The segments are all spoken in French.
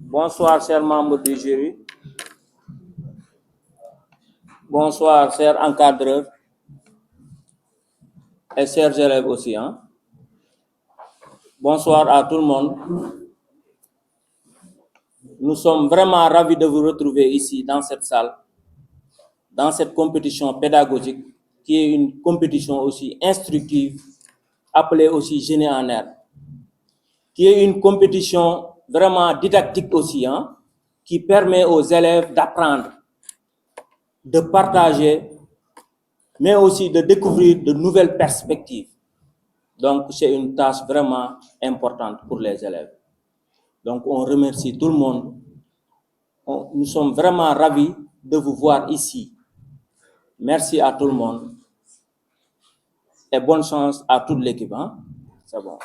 Bonsoir, chers membres du jury. Bonsoir, chers encadreurs et chers élèves aussi. Bonsoir à tout le monde. Nous sommes vraiment ravis de vous retrouver ici dans cette salle, dans cette compétition pédagogique qui est une compétition aussi instructive, appelée aussi Génie en Herbe, qui est une compétition vraiment didactique aussi, qui permet aux élèves d'apprendre, de partager, mais aussi de découvrir de nouvelles perspectives. Donc, c'est une tâche vraiment importante pour les élèves. Donc, on remercie tout le monde. Nous sommes vraiment ravis de vous voir ici. Merci à tout le monde. Et bonne chance à toute l'équipe. C'est bon.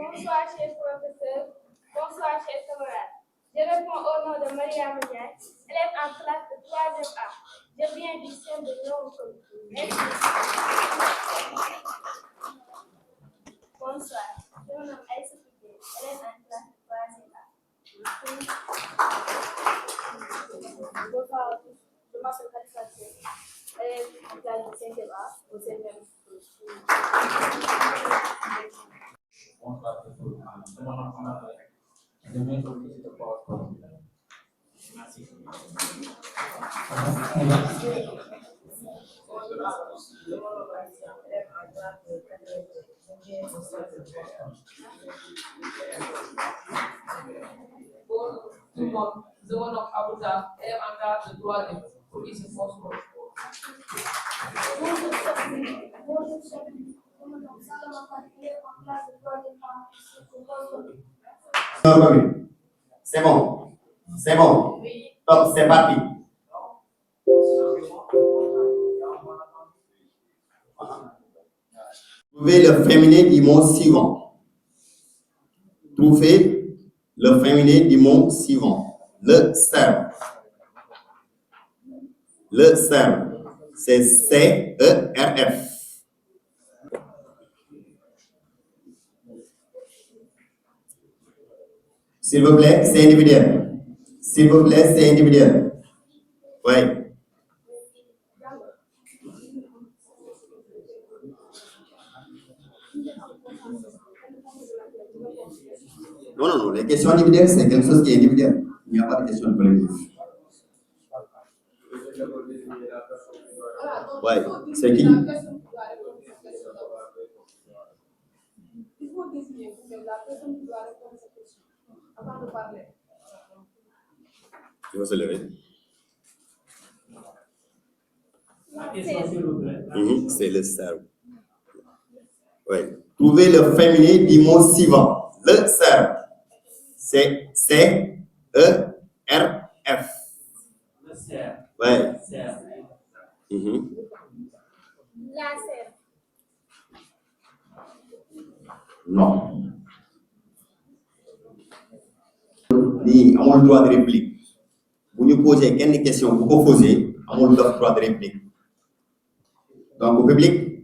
Bonsoir, chers professeurs. Bonsoir, chers camarades. Je réponds au nom de Maria Médiagne, élève en classe de 3e A. Je viens du centre de Lyon. Merci. Bonsoir, je me nomme Aïssa Fidé, élève en classe de 3e A. Bonsoir à tous, je m'appelle Khalifa Sène, élève en classe de 5e A au CNM. Bonsoir à tous. Je vais solliciter le PowerPoint. Merci. Tout le monde, je me nomme Abouza, élève en classe de 3e pour ici force. C'est bon. C'est bon. Top, c'est parti. Trouvez le féminin du mot suivant. Trouvez le féminin du mot suivant. Le cerf. Le cerf. C'est C-E-R-F. S'il vous plaît, c'est individuel. S'il vous plaît, c'est individuel. Oui. Non, les questions individuelles, c'est quelque chose qui est individuel. Il n'y a pas de question collective. Oui, c'est qui? Il faut désigner la personne qui doit répondre à cette question avant de parler. Il faut se lever. C'est le cerf. Oui. Trouvez le féminin du mot suivant. Le cerf. C'est C-E-R-F. Le cerf. Oui. La serre. Non. Ni amul droit de réplique. Vous nous posez une question, vous posez, amul droit de réplique. Donc au public,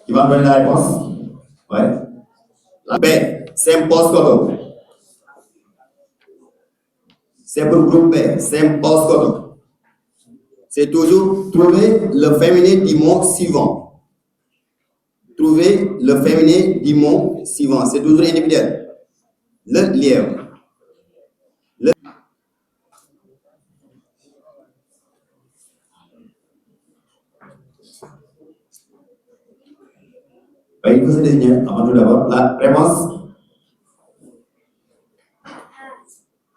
qui va donner la réponse? Oui. La B, c'est un post-codo. C'est pour le groupe B, c'est un post-codo. C'est toujours trouver le féminin du mot suivant. Trouver le féminin du mot suivant. C'est toujours individuel. Le lièvre. Il faut se désigner avant tout d'abord. La réponse?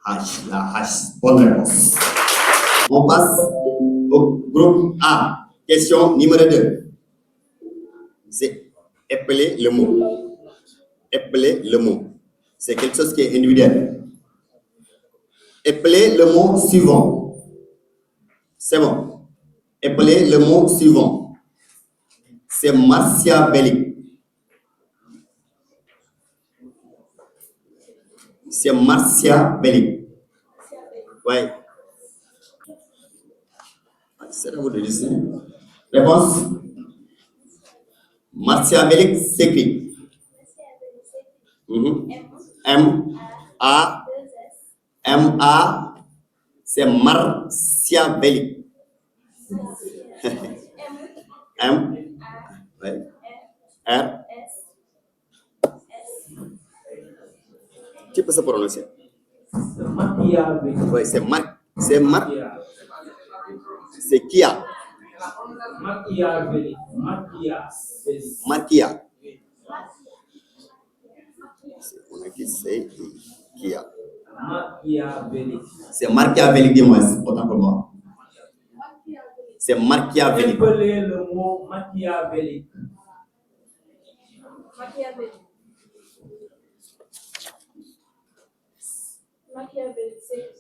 H. La H. Bonne réponse. On passe au groupe A. Question numéro 2. C'est épeler le mot. Épeler le mot. C'est quelque chose qui est individuel. Épeler le mot suivant. C'est bon. Épeler le mot suivant. C'est machiavélique. C'est machiavélique. Oui. C'est à vous de décider. Réponse. Machiavélique s'écrit. M-A, c'est Machiavélique. M, ouais. R. Qui peut se prononcer? Oui, c'est Mar. C'est Mar. C'est Kia. Makia. On a dit c'est Kia. C'est Machiavélique, dis-moi, autant pour moi. C'est Machiavélique. Appelez le mot machiavélique. Machiavélique, c'est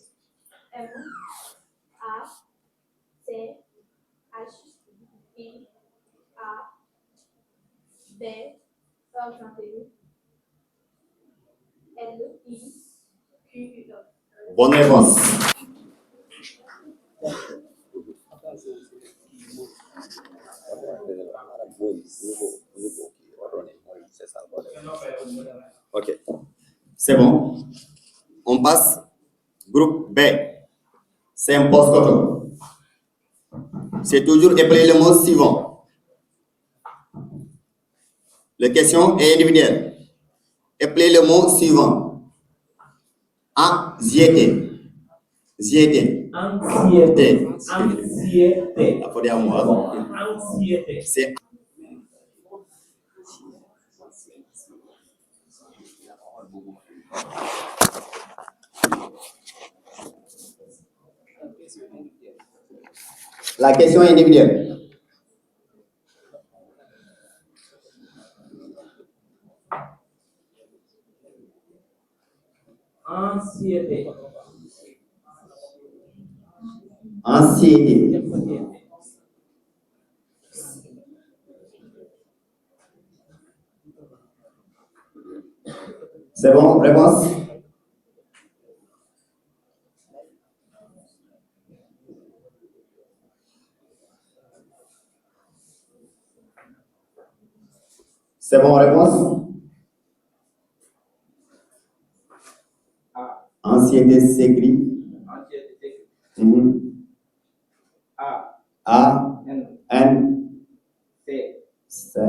M-A-C-H-I-A-B-L-I-Q-U-E. Bonne réponse. Ok. C'est bon. On passe. Groupe B. C'est un post-coton. C'est toujours appelé le mot suivant. La question est individuelle. Appelez le mot suivant. Anxiété. Anxiété. Anxiété. Anxiété. Il faut dire moi. Anxiété. C'est la question est individuelle. Anxiété. Anxiété. C'est bon, réponse? C'est bon, réponse? Anxiété s'écrit. A. N. C.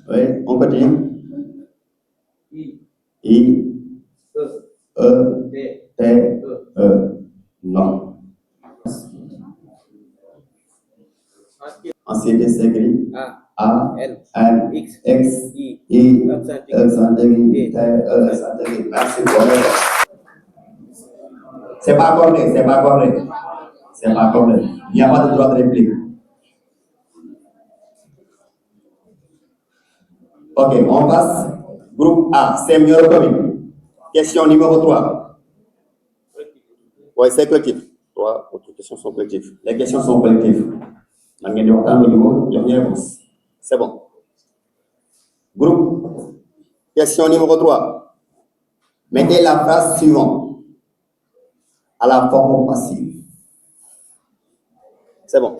Oui, on continue. I. E. T. E. Non. Anxiété s'écrit. A. N. X. I. Accent aigu. T. E. Accent aigu. Merci pour c'est pas accordé, c'est pas accordé. C'est pas accordé. Il n'y a pas de droit de réplique. Ok, on passe. Groupe A, c'est mieux commune. Question numéro 3. Oui, c'est collectif. 3 autres questions sont collectives. Les questions sont collectives. C'est bon. Groupe. Question numéro 3. Mettez la phrase suivante à la forme passive. C'est bon.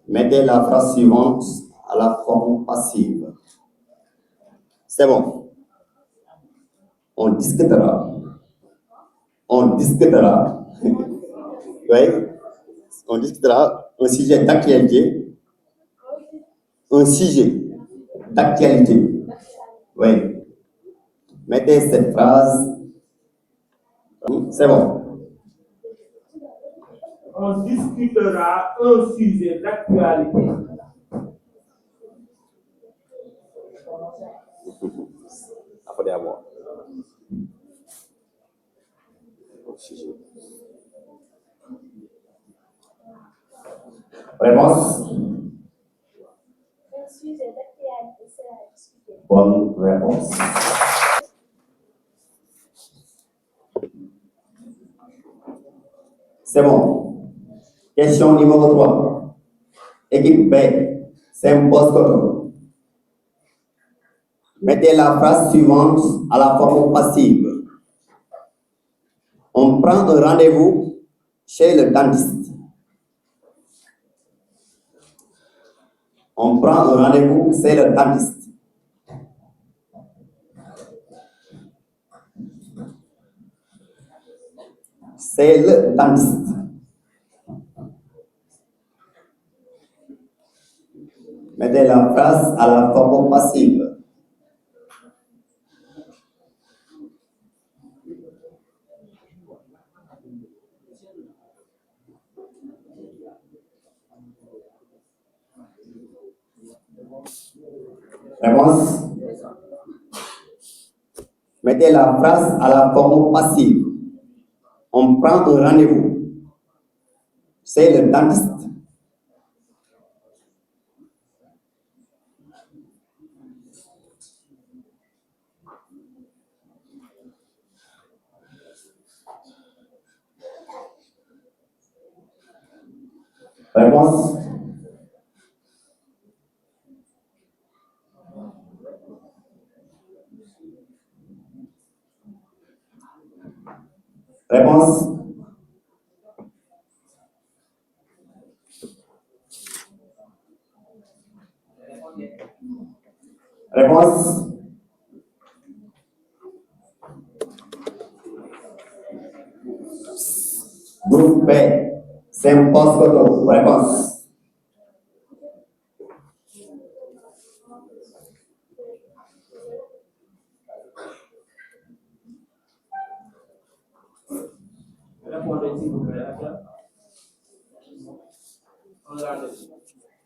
Mettez la phrase suivante à la forme passive. C'est bon. On discutera. Oui. On discutera un sujet d'actualité. Un sujet d'actualité. Oui. Mettez cette phrase. C'est bon. On discutera un sujet d'actualité. Après avoir. Réponse? Un sujet d'actualité sera discuté. Bonne réponse. C'est bon. Question numéro 3. Équipe B, c'est un post-coton. Mettez la phrase suivante à la forme passive. On prend un rendez-vous chez le dentiste. On prend un rendez-vous, c'est le dentiste. C'est le dentiste. Mettez la phrase à la forme passive. Réponse. Mettez la phrase à la forme passive. On prend un rendez-vous. C'est le dentiste. Réponse. Réponse. Réponse. Groupe B, Saint-Paul-Coteau. Réponse. Répondez s'il vous plaît.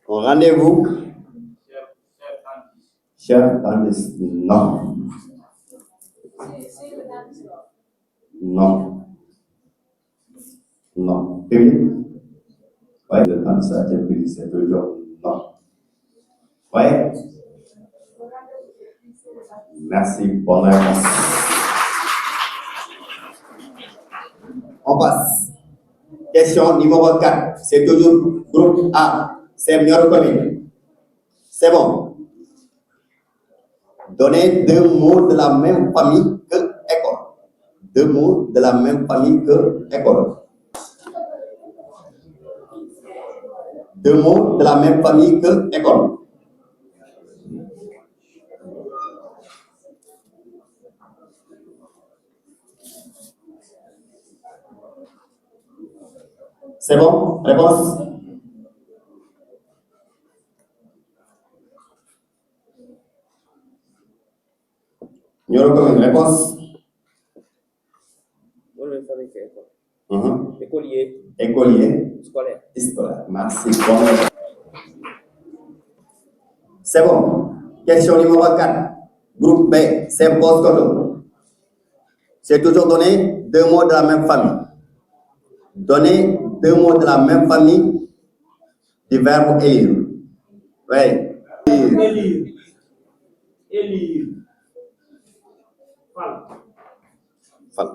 Un rendez-vous. Chef dentiste. Non. Non. Non. Public. Oui, le candidat est public, c'est toujours non. Oui. Merci, bonne réponse. On passe. Question numéro 4. C'est toujours groupe A. C'est mieux reconnu. C'est bon. Donnez deux mots de la même famille que école. Deux mots de la même famille que école. Deux mots de la même famille que école. C'est bon? Réponse? Une réponse? Écolier. Écolier. Scolaire. Scolaire. Merci. Bon. C'est bon. Question numéro 4. Groupe B, Saint-Paul-Coteau. C'est toujours donné deux mots de la même famille. Donner deux mots de la même famille du verbe élire. Oui. Élire. Élire. Fal. Fal.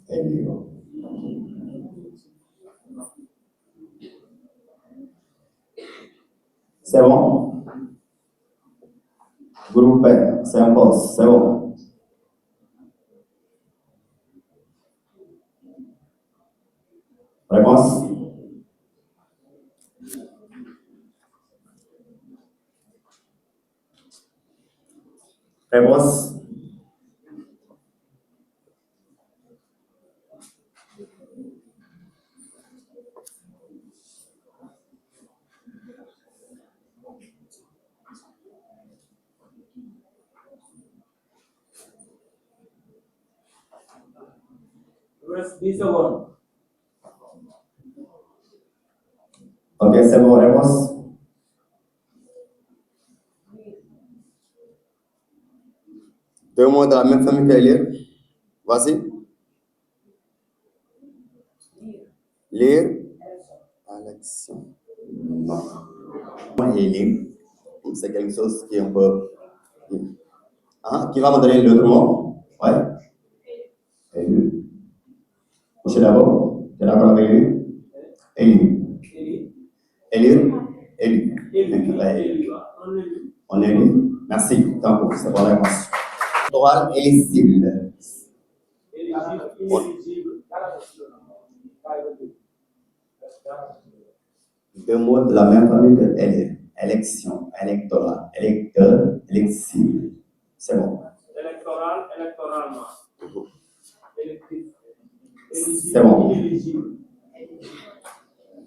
Élire. C'est bon? Groupe B, c'est un boss, c'est bon. Réponse? Réponse? Reste 10 secondes. Ok, c'est bon, réponse? Deux mots de la même famille que lire. Voici. Lire. Élection. Non. Et lire, c'est quelque chose qui est un peu. Qui va me donner l'autre mot? Oui. Élu. Monsieur d'abord, tu es d'accord avec lui? Élu. Élu. Élu. On est élu. Merci. Donc, c'est pour la réponse. Oral éligible. Deux mots de la même famille que élire. Élection, électoral, électeur, éligible. C'est bon. Électoral, électoralement. C'est bon.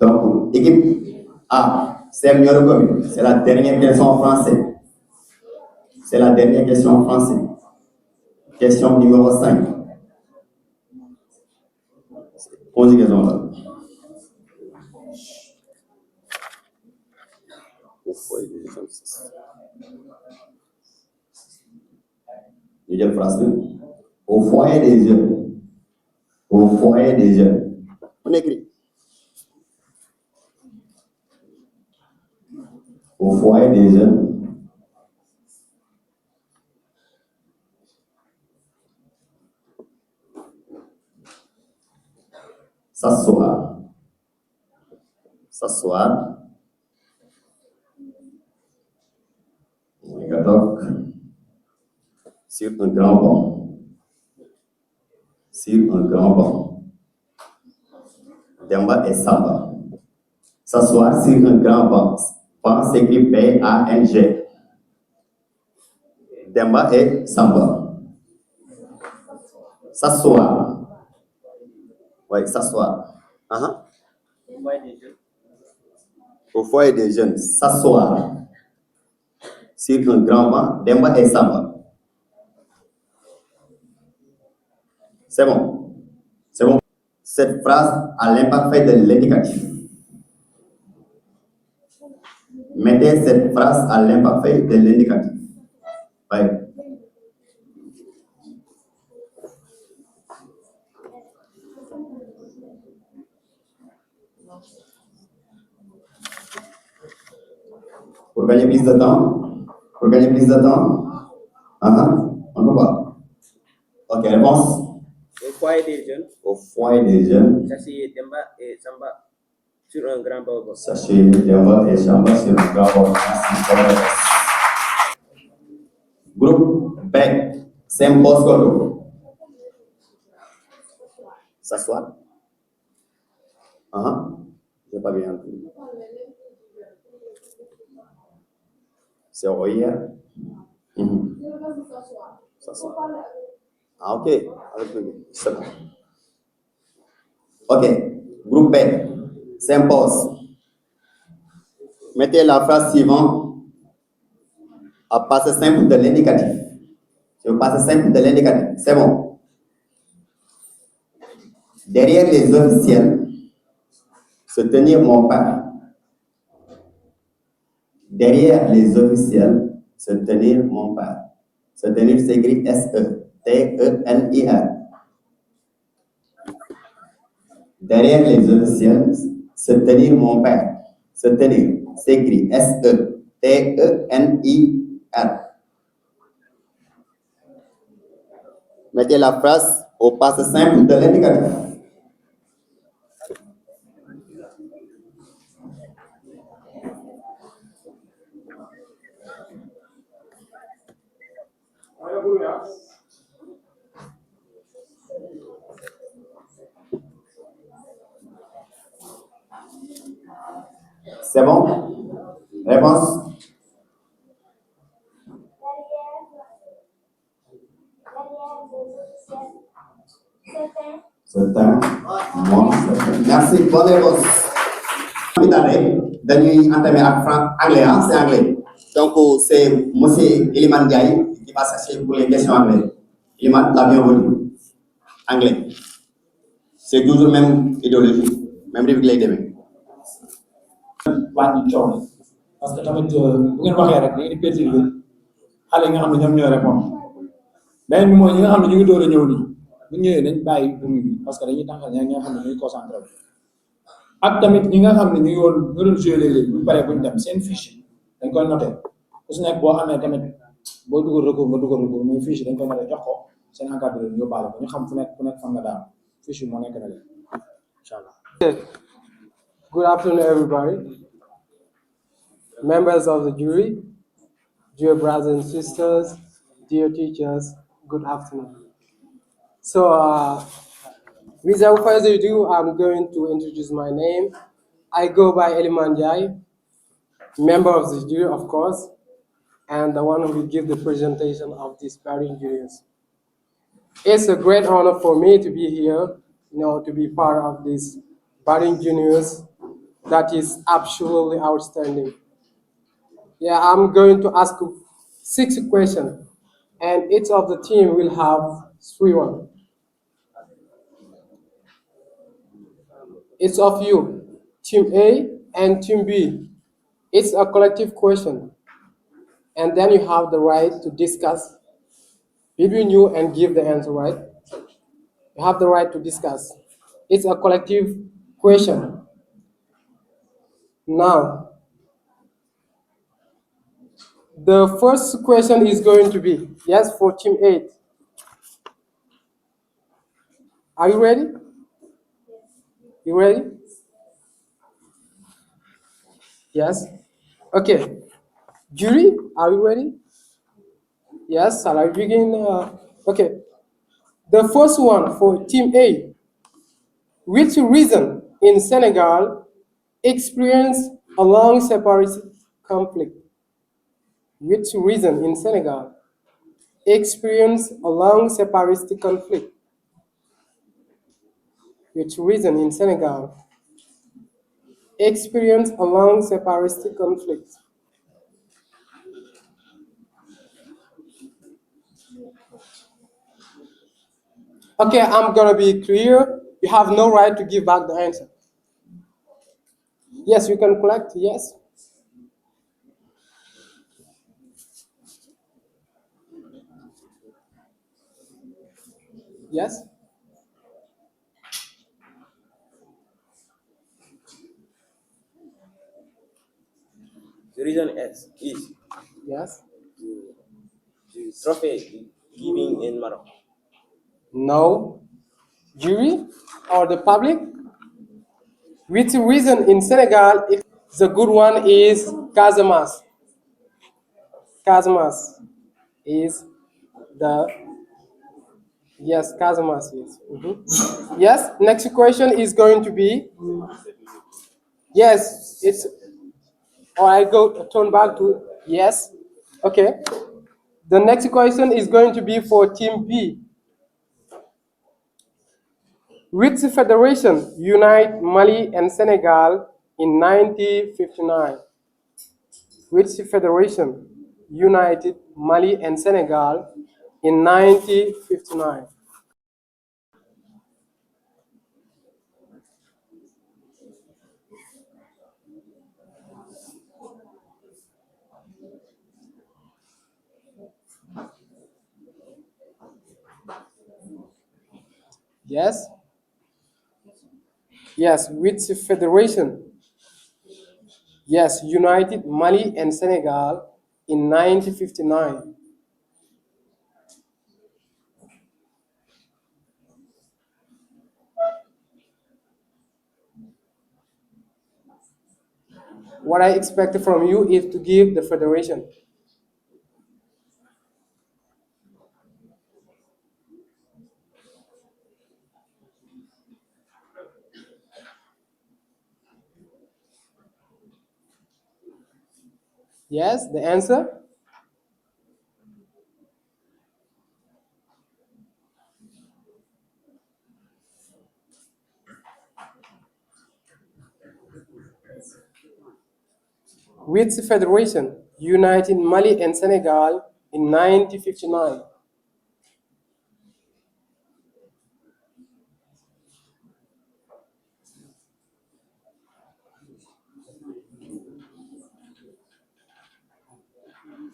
Donc, équipe A, c'est mieux commune. C'est la dernière question en français. C'est la dernière question en français. Question numéro 5. Conjugaison là. Deuxième phrase. Au foyer des jeunes. Au foyer des jeunes. On écrit. Au foyer des jeunes. S'asseoir. S'asseoir. Donc, sur un grand banc. Sur un grand banc. Demba et Samba. S'asseoir sur un grand banc. Banc s'écrit B-A-N-G. Demba et Samba. S'asseoir. Oui, s'asseoir. Au foyer des jeunes. S'asseoir. Sur un grand banc. Demba et Samba. C'est bon. C'est bon. Cette phrase a l'imparfait de l'indicatif. Mettez cette phrase à l'imparfait de l'indicatif. Oui. Pour gagner plus de temps. On ne peut pas. Ok, réponse. Au foyer des jeunes. Au foyer des jeunes. Sachez Demba et Samba sur un grand banc. Sachez Demba et Samba sur un grand banc. Merci. Groupe B. S'impose Kodo. S'asseoir. J'ai pas bien entendu. C'est hier. S'asseoir. Ok. Avec lui. C'est bon. Ok. Groupe B. S'impose. Mettez la phrase suivante à passé simple de l'indicatif. Je veux passé simple de l'indicatif. C'est bon. Derrière les officiels, se tenir mon père. Derrière les officiels, se tenir mon père. Se tenir s'écrit S-E-T-E-N-I-R. Derrière les officiels, se tenir mon père. Se tenir s'écrit S-E-T-E-N-I-R. Mettez la phrase au passé simple de l'indicatif. C'est bon? Réponse? Certain. Moi, merci. Bonne réponse. Dañuy entamer ak anglais, c'est anglais. Donc, c'est M. Iliman Ndiaye qui va chercher pour les questions anglais. Iliman, la bienvenue. Anglais. C'est toujours même idéologie, même république lay demee. wàññi coono parce que tamit bu ngeen waxee rek da ngeen di perturber xale yi nga xam ne ñoom ñooy répondre beneen bi mooy ñi nga xam ne ñu ngi door a ñëw nii bu ñëwee nañ bàyyi bruit bi parce que dañuy tànqal ñi nga xam ne ñu ngi concentré wu ak tamit ñi nga xam ne ñu ngi woon ñu doon joué léeg-léeg bu paree bu ñu dem seen fiche dañ koy noté ku si nekk boo amee tamit boo dugal recours nga dugal recours mais fiche dañ ko nar a jox ko seen encadreur ñu yóbbaale ko ñu xam fu nekk fan nga daal fiche moo nekk na leen incha allah. Good afternoon, everybody. Members of the jury, dear brothers and sisters, dear teachers, good afternoon. So, without further ado, I'm going to introduce my name. I go by Eliman Jai, member of the jury, of course, and the one who will give the presentation of these budding juniors. It's a great honor for me to be here, to be part of this budding juniors that is absolutely outstanding. Yeah, I'm going to ask 6 questions, and each of the team will have 3 1. It's of you, Team A and Team B. It's a collective question, and then you have the right to discuss between you and give the answer, right? You have the right to discuss. It's a collective question. Now, the first question is going to be, yes, for Team A. Are you ready? You ready? Yes? Okay. Jury, are you ready? Yes, shall I begin? Okay. The first one for Team A. Which region in Senegal experienced a long separatist conflict? Which region in Senegal experienced a long separatist conflict? Which region in Senegal experienced a long separatist conflict? Okay, I'm gonna be clear. You have no right to give back the answer. Yes, you can collect, yes. Yes? The reason is Yes? the trophy giving in Morocco. No. Jury or the public? Which reason in Senegal, the good one is Casamance. Casamance is the, yes, Casamance is. Yes, next question is going to be, yes, it's, or I go turn back to, yes, okay. The next question is going to be for Team B. Which federation unite Mali and Senegal in 1959? Which federation united Mali and Senegal in 1959? Yes? Yes, which federation? Yes, united Mali and Senegal in 1959. What I expect from you is to give the federation. Yes, the answer? Which federation united Mali and Senegal in 1959?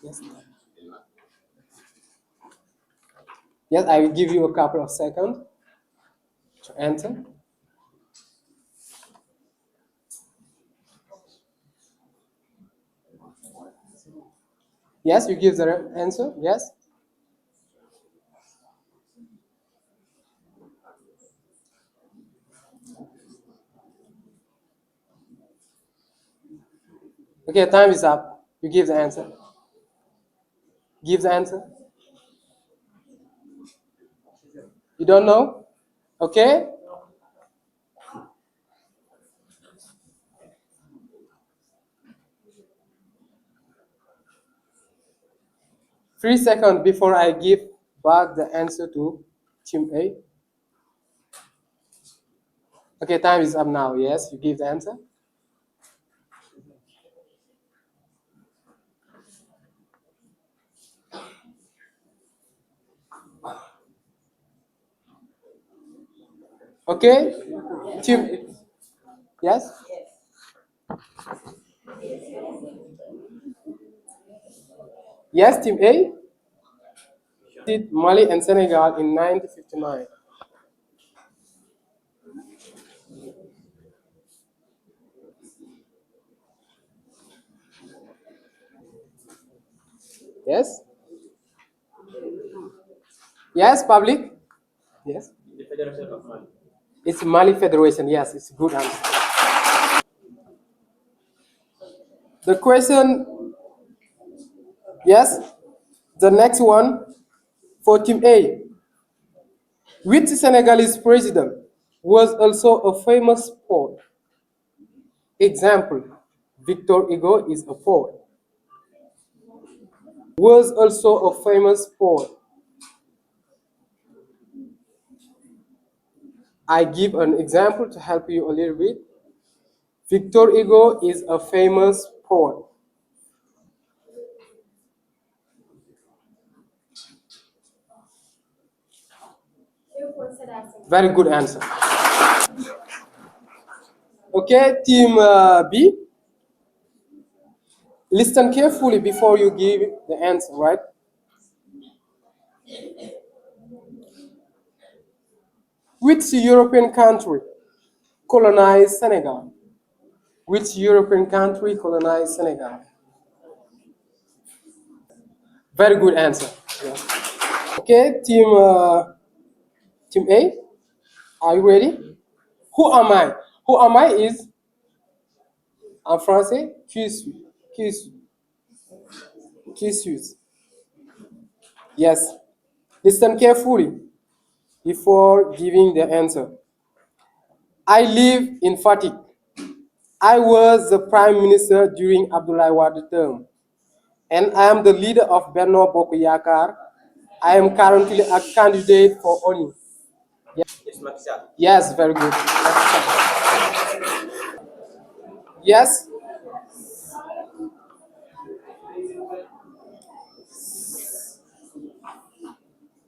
Yes. Yes, I will give you a couple of seconds to answer. Yes, you give the answer. Yes. Okay, time is up. You give the answer. Give the answer. You don't know? Okay. Three seconds before I give back the answer to team A. Okay, time is up now. Yes, you give the answer. Okay, team. Yes. Yes, team A. Did Mali and Senegal in 1959. Yes. Yes, public. Yes. The Federation of Mali. It's Mali Federation. Yes, it's a good answer. The question. Yes. The next one for team A. Which Senegalese president was also a famous poet? Example, Victor Hugo is a poet. Was also a famous poet. I give an example to help you a little bit. Victor Hugo is a famous poet. Very good answer. Okay, team B, listen carefully before you give the answer, right? Which European country colonized Senegal? Which European country colonized Senegal? Very good answer. Yeah. Okay, team A, are you ready? Who am I? Who am I is en français qui suis. Qui suis. Qui suis. Yes. Listen carefully before giving the answer. I live in Fatick. I was the prime minister during Abdoulaye Wade's term, and I am the leader of Benno Bokk Yakaar. I am currently a candidate for ONU. It's Macky Sall. Yes, very good. Yes.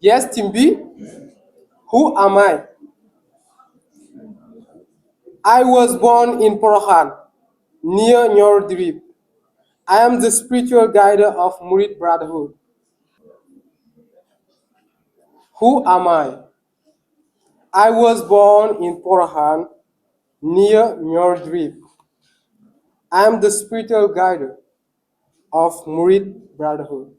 Yes, team B. Who am I? I was born in Porokhane, near Nioro Drip. I am the spiritual guide of Murid Brotherhood. Who am I? I was born in Porokhane, near Nioro Drip. I am the spiritual guide of Murid Brotherhood.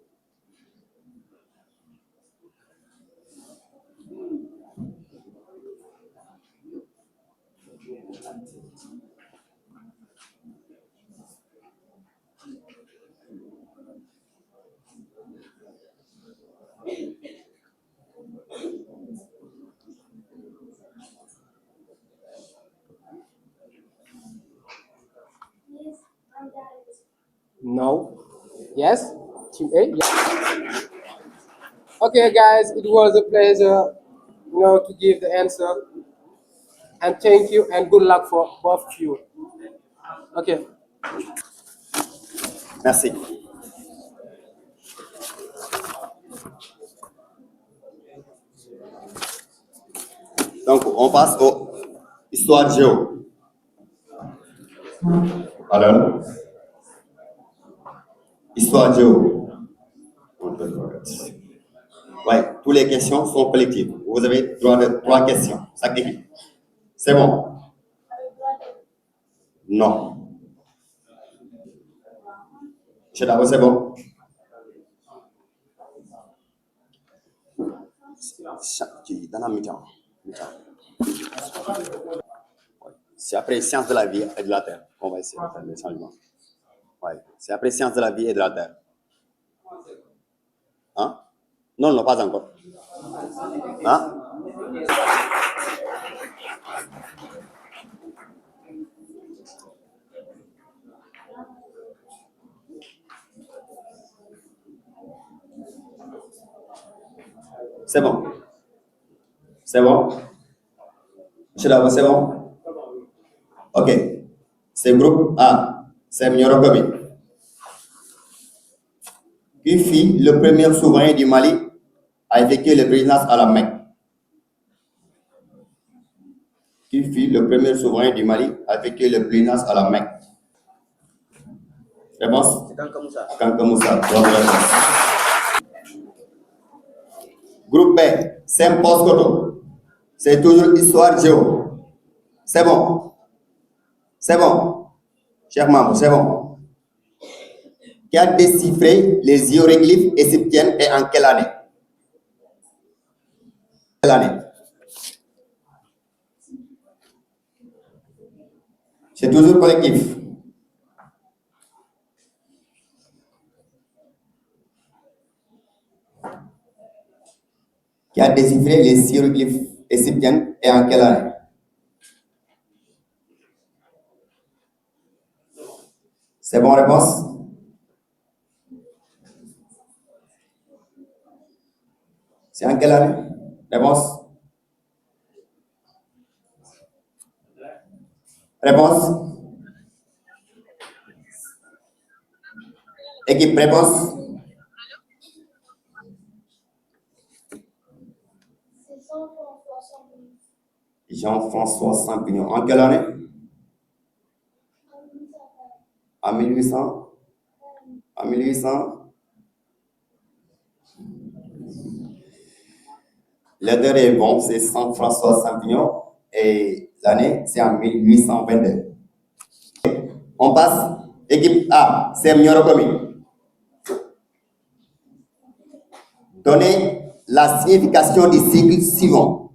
No. Yes? Team A? Yes. Okay, guys, it was a pleasure, to give the answer. And thank you and good luck for both of you. Okay. Merci. Donc, on passe aux histoires géo. Alors, histoire géo. Ouais, toutes les questions sont collectives. Vous avez droit de 3 questions, chaque équipe. C'est bon? Non. Monsieur Dabo, c'est bon? Dans la mi-temps. C'est après sciences de la vie et de la terre qu'on va essayer de faire les changements. Ouais. C'est après sciences de la vie et de la terre. Hein? Non, non, pas encore. Hein? C'est bon. C'est bon. Monsieur Dabo, c'est bon? Ok. C'est groupe A. C'est Nyorokobi. Qui fit le premier souverain du Mali à effectuer le présidence à la Mecque? Qui fut le premier souverain du Mali à effectuer le présidence à la Mecque? Réponse? Kanka Moussa. Kanka Moussa. Bonne réponse. Groupe B, Sem Postcoto. C'est toujours histoire géo. C'est bon. C'est bon. Cher membre, c'est bon. Qui a déchiffré les hiéroglyphes égyptiens et en quelle année? Quelle année? C'est toujours collectif. Qui a déchiffré les hiéroglyphes égyptiens et en quelle année? C'est bon, réponse? C'est en quelle année? Réponse? Réponse? Équipe, réponse? C'est Jean-François Champignon. Jean-François Champignon. En quelle année? En 1800? En 1800? L'heure est bon, c'est Jean-François Champignon et l'année, c'est en 1822. On passe. Équipe A, c'est Nyorokomi. Donnez la signification du sigle suivant.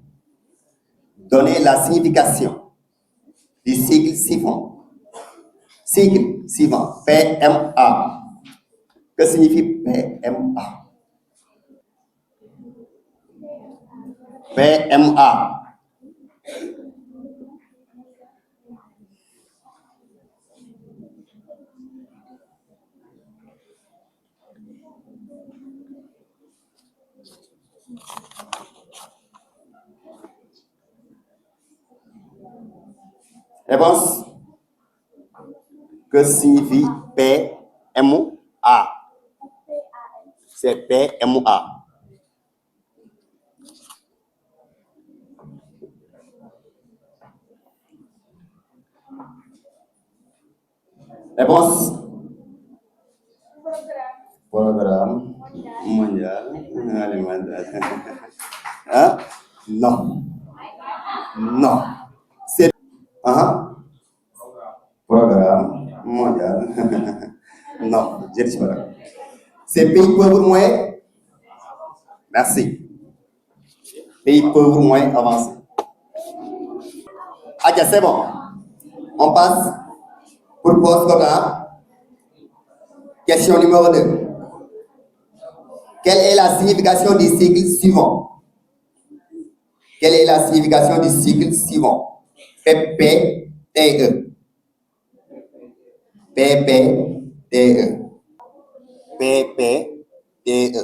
Donnez la signification du sigle suivant. Sigle suivant, PMA. Que signifie PMA? PMA. Réponse? Que signifie PMA? C'est PMA. Réponse? Programme mondial alimentaire. Hein? Non. Non. C'est programme mondial. Non, je ne sais pas. C'est pays pauvres moins. Merci. Pays pauvres moins avancés. Ok, c'est bon. On passe pour post-quota. Question numéro 2. Quelle est la signification du cycle suivant? Quelle est la signification du cycle suivant? PPTE. PPTE. PPTE.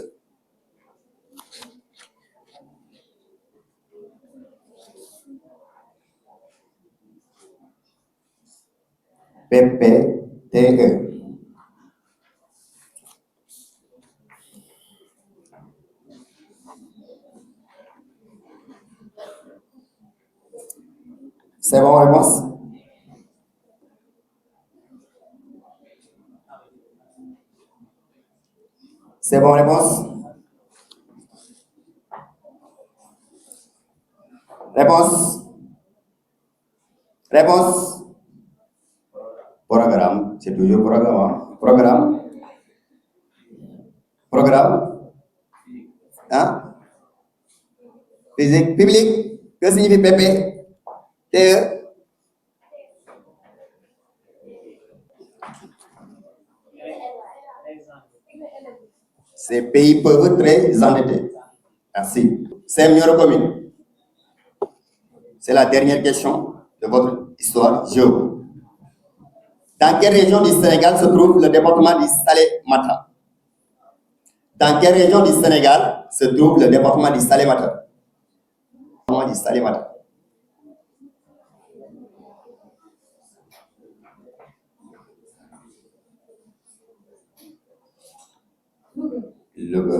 PPTE. C'est bon, réponse? C'est bon, réponse? Réponse? Réponse? Programme, c'est toujours programme. Hein? Programme? Programme? Hein? Physique publique, que signifie PP? TE? Ces pays peuvent très endettés. Merci. C'est mieux commune. C'est la dernière question de votre histoire géo. Dans quelle région du Sénégal se trouve le département du Salé-Mata? Dans quelle région du Sénégal se trouve le département du Salé-Mata? Du Salé-Mata. Louga.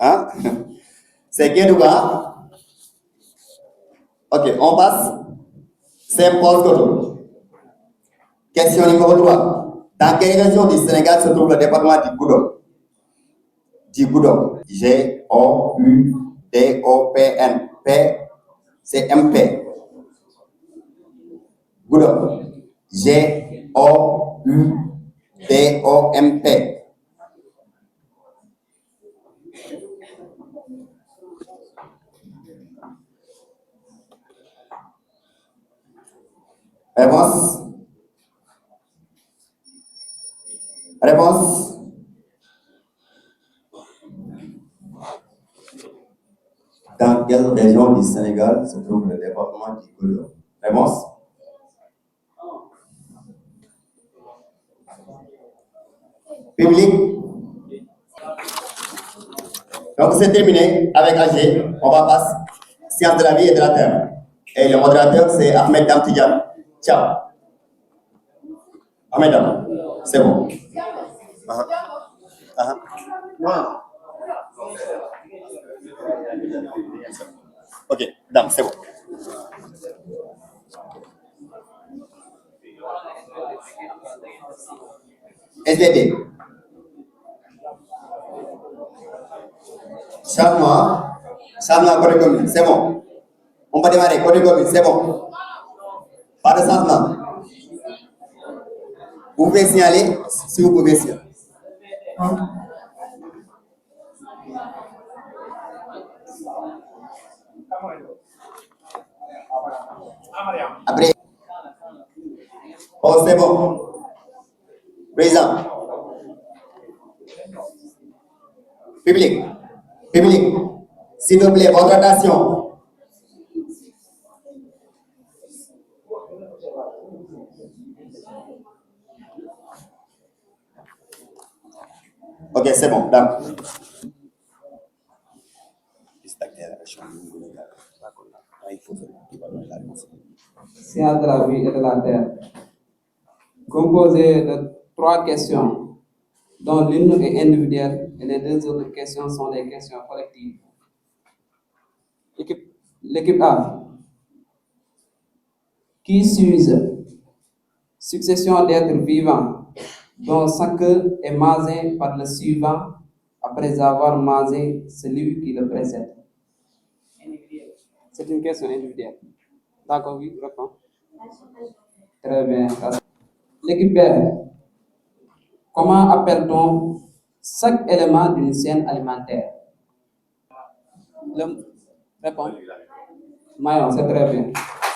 Hein? C'est Guédouga. Ok, on passe. Saint-Paul Koto. Question numéro 3. Dans quelle région du Sénégal se trouve le département du Goudon? Du Goudon. G-O-U-D-O-P-N. P, c'est M-P. Goudon. G-O-U-D-O-M-P. Réponse? Réponse? Dans quelle région du Sénégal se trouve le département du Goudon? Réponse? Public? Donc c'est terminé avec AG. On va passer sciences de la vie et de la terre. Et le modérateur c'est Ahmed Damtidian. Ciao. Ahmed Dam, c'est bon. Ok, Dam, c'est bon. SDD. Changement côté commune, c'est bon. On va démarrer côté commune, c'est bon. Pas de changement. Vous pouvez signaler si vous pouvez signaler. Après. Oh, c'est bon. Président. Public. Public. S'il vous plaît, votre attention. Ok, c'est bon. D'accord. Sciences de la vie et de la terre. Composé de 3 questions, dont l'une est individuelle et les 2 autres questions sont des questions collectives. L'équipe A. Qui s'use? Succession d'êtres vivants, dont chacun est mangé par le suivant après avoir mangé celui qui le précède. C'est une question individuelle. D'accord, oui, réponds. Très bien. L'équipe B. Comment appelle-t-on chaque élément d'une chaîne alimentaire? Réponds. Maillon, c'est très bien.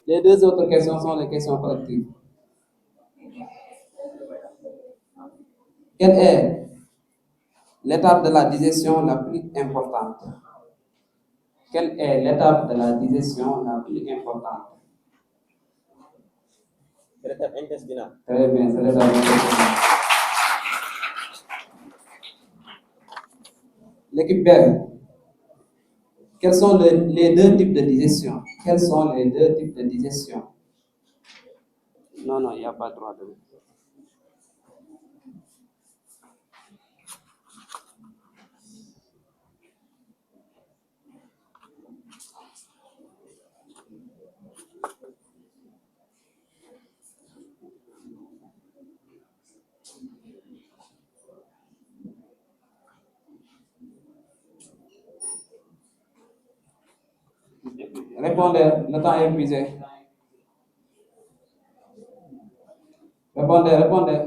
Les 2 autres questions sont les questions collectives. Quelle est l'étape de la digestion la plus importante? Quelle est l'étape de la digestion la plus importante? C'est l'étape intestinale. Très bien, c'est l'étape intestinale. L'équipe B. Quels sont les 2 types de digestion? Quels sont les 2 types de digestion? Non, il n'y a pas droit de... Répondez, le temps est épuisé. Répondez.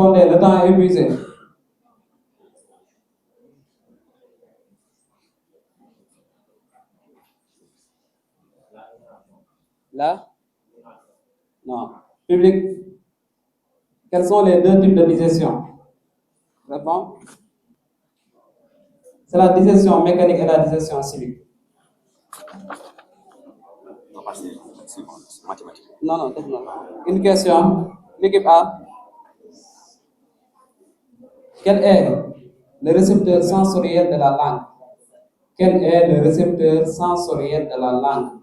Répondez, le temps est épuisé. Là? Non. Public, quels sont les deux types de dissection? Réponds. C'est la dissection mécanique et la dissection civique. Non, non, non. Une question. L'équipe A. Quel est le récepteur sensoriel de la langue? Quel est le récepteur sensoriel de la langue?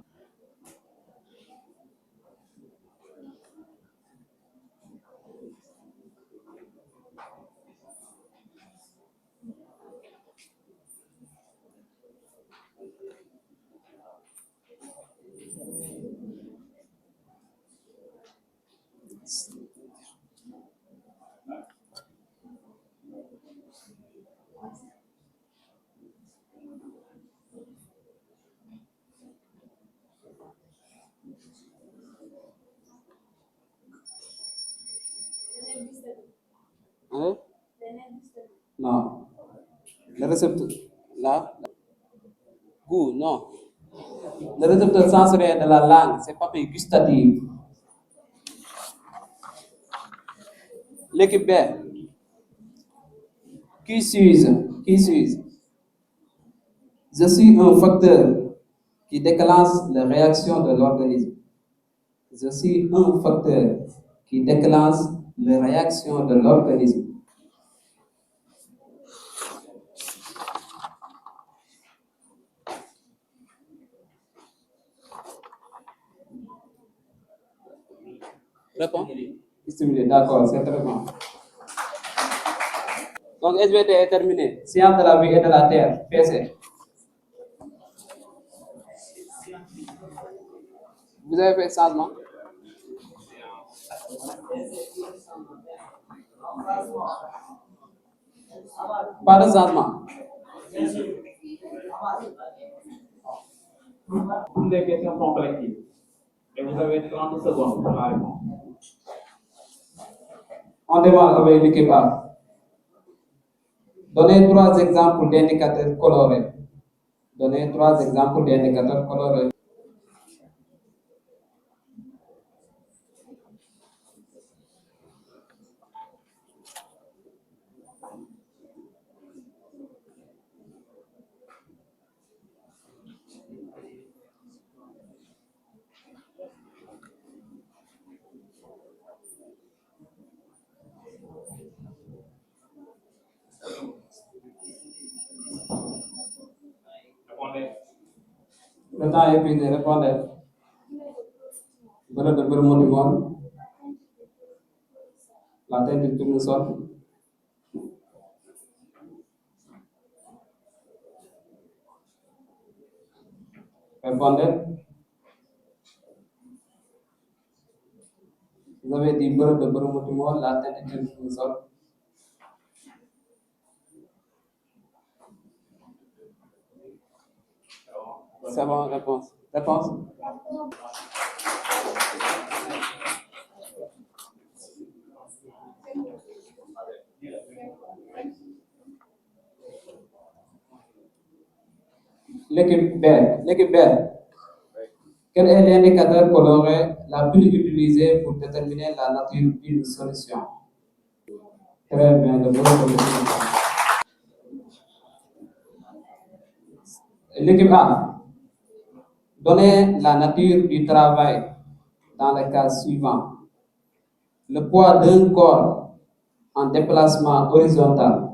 Hein? Non. Le récepteur. Là? Goût, non. Le récepteur sensoriel de la langue, c'est papille gustative. L'équipe B. Qui suis-je? Qui suis-je? Je suis un facteur qui déclenche la réaction de l'organisme. Je suis un facteur qui déclenche la réaction de l'organisme. Réponds. Stimulé, d'accord, c'est très bien. Donc, SVT est terminé. Science de la vie et de la terre, PC. Vous avez fait changement? Pas de changement. Toutes les questions sont collectives. Et vous avez 30 secondes pour la réponse. On démarre avec l'équipe A. Donnez 3 exemples d'indicateurs colorés. Donnez 3 exemples d'indicateurs colorés. Répondez. Le temps est fini, répondez. Voilà de Bermudion. La tête du tournesol. Répondez. Vous avez dit beurre de Bermudion, la tête du tournesol. C'est bon, réponse. Réponse. L'équipe B. L'équipe B. Quel est l'indicateur coloré la plus utilisé pour déterminer la nature d'une solution? Très bien, le bon. L'équipe A. Donnez la nature du travail dans le cas suivant. Le poids d'un corps en déplacement horizontal.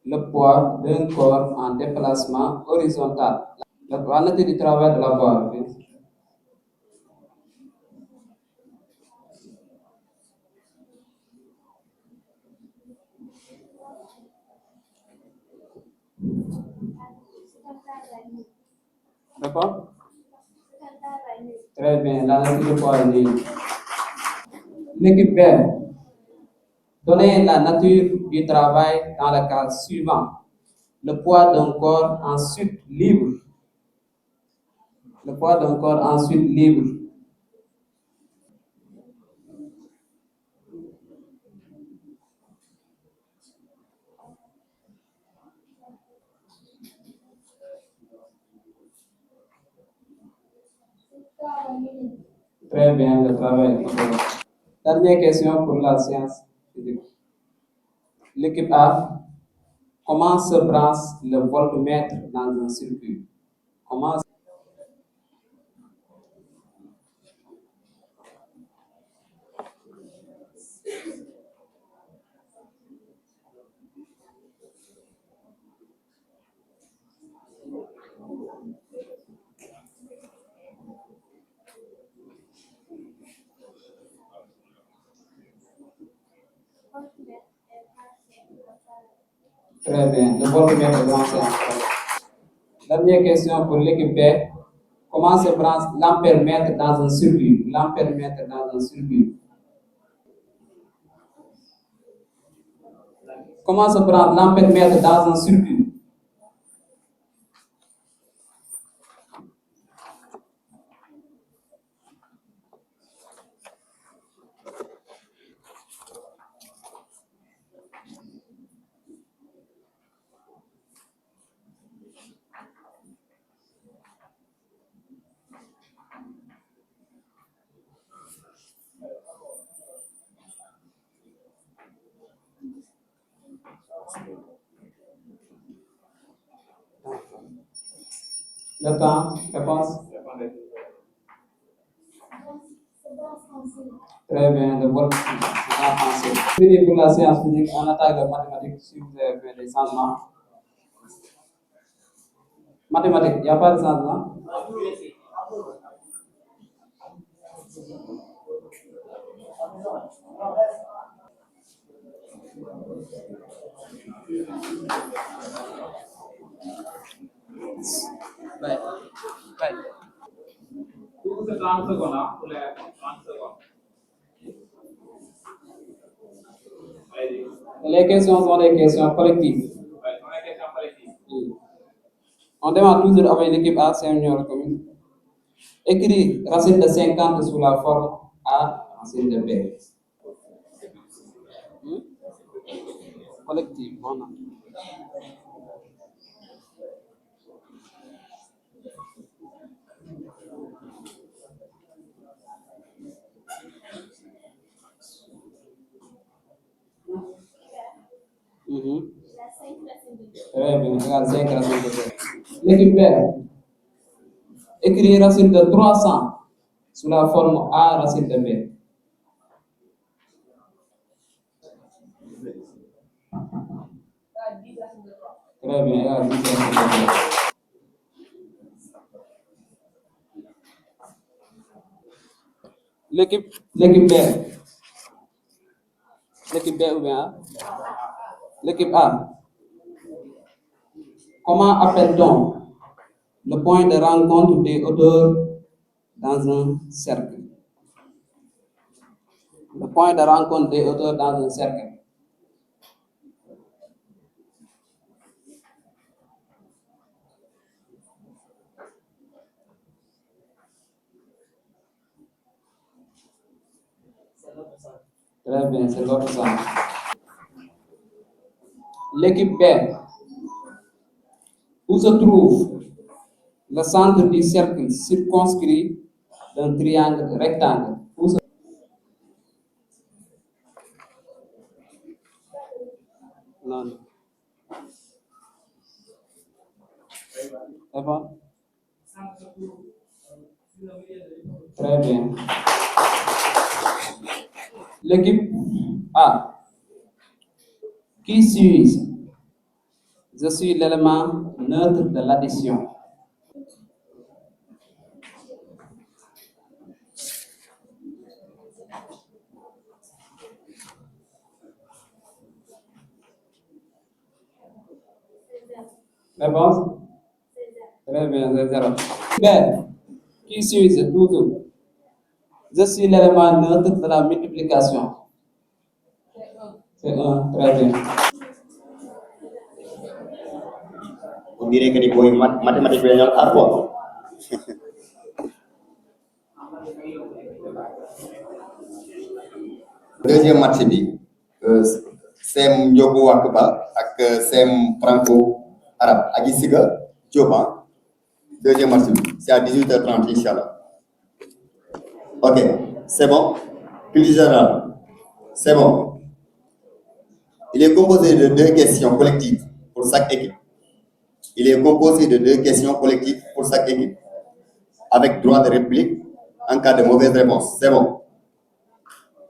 Le poids d'un corps en déplacement horizontal. La nature du travail de la barre. D'accord? Très bien, la nature du poids est nulle. L'équipe B. Donnez la nature du travail dans le cas suivant. Le poids d'un corps ensuite libre. Le poids d'un corps ensuite libre. Très bien, le travail est fait. Dernière question pour la science physique. L'équipe A, comment se branche le voltmètre dans un circuit? Comment Très bien, le voltmètre est branché en parallèle. Dernière question pour l'équipe B. Comment se branche l'ampèremètre dans un circuit? L'ampèremètre dans un circuit. Comment se branche l'ampèremètre dans un circuit? Le temps, réponse? Très bien, le vol français. Fini pour la séance physique, on attaque la mathématique si vous avez fait des changements. Mathématiques, il n'y a pas de changement? Bye. Bye. Tout c'est 30 secondes, hein, pour les 30 secondes. Les questions sont des questions collectives. Oui. On démarre toujours avec l'équipe A, c'est une commune. Écrit racine de 50 sous la forme A, racine de B. Collective, voilà. Très bien, regarde 5 racines de B. L'équipe B, écrit racine de 300 sous la forme A, racine de B. Très bien, regarde 10 racines de B. L'équipe B. L'équipe B ou bien A? L'équipe A. Comment appelle-t-on le point de rencontre des hauteurs dans un cercle? Le point de rencontre des hauteurs dans un cercle. Très bien, c'est votre centre. L'équipe B. Où se trouve le centre du cercle circonscrit d'un triangle rectangle? Où se... Non. C'est bon? Très bien. L'équipe A. Qui suis-je? Je suis l'élément neutre de l'addition. Réponse? Très bien, c'est 0. B. Qui suis-je toujours? Je suis l'élément neutre de la multiplication. C'est 1, très bien. On dirait que les boys mathématiques viennent à quoi? Deuxième match bi Sem Ndiobo Wakba ak Sem Franco Arabe Aji Siga Dioban. Deuxième match bi c'est à 18h30 inchallah. Ok, c'est bon. Culture générale, c'est bon. Il est composé de 2 questions collectives pour chaque équipe. Il est composé de 2 questions collectives pour chaque équipe, avec droit de réplique en cas de mauvaise réponse. C'est bon.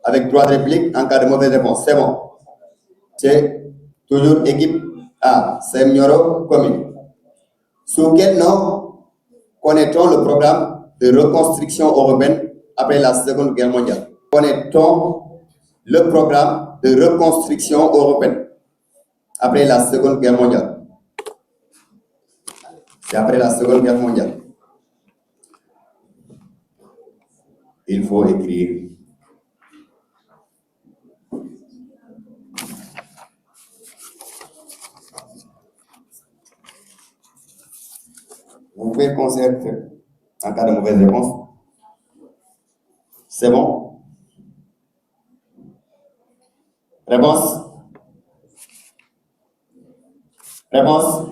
Avec droit de réplique en cas de mauvaise réponse. C'est bon. C'est toujours équipe A, c'est Nioro commune. Sous quel nom connaît-on le programme de reconstruction européenne après la Seconde Guerre mondiale? Connaît-on le programme de reconstruction européenne après la Seconde Guerre mondiale? C'est après la Seconde Guerre mondiale. Il faut écrire. Vous pouvez conserver en cas de mauvaise réponse. C'est bon? Réponse? Réponse?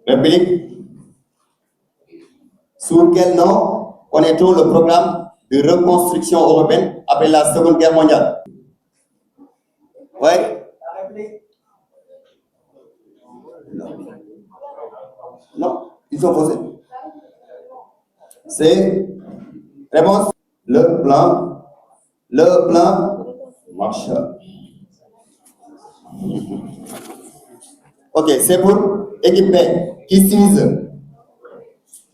Réplique? Sous quel nom connaît-on le programme de reconstruction européenne après la Seconde Guerre mondiale? Oui? Non, ils sont posés. C'est réponse? Le plan Marshall. Ok, c'est pour équipe B. Qui s'use?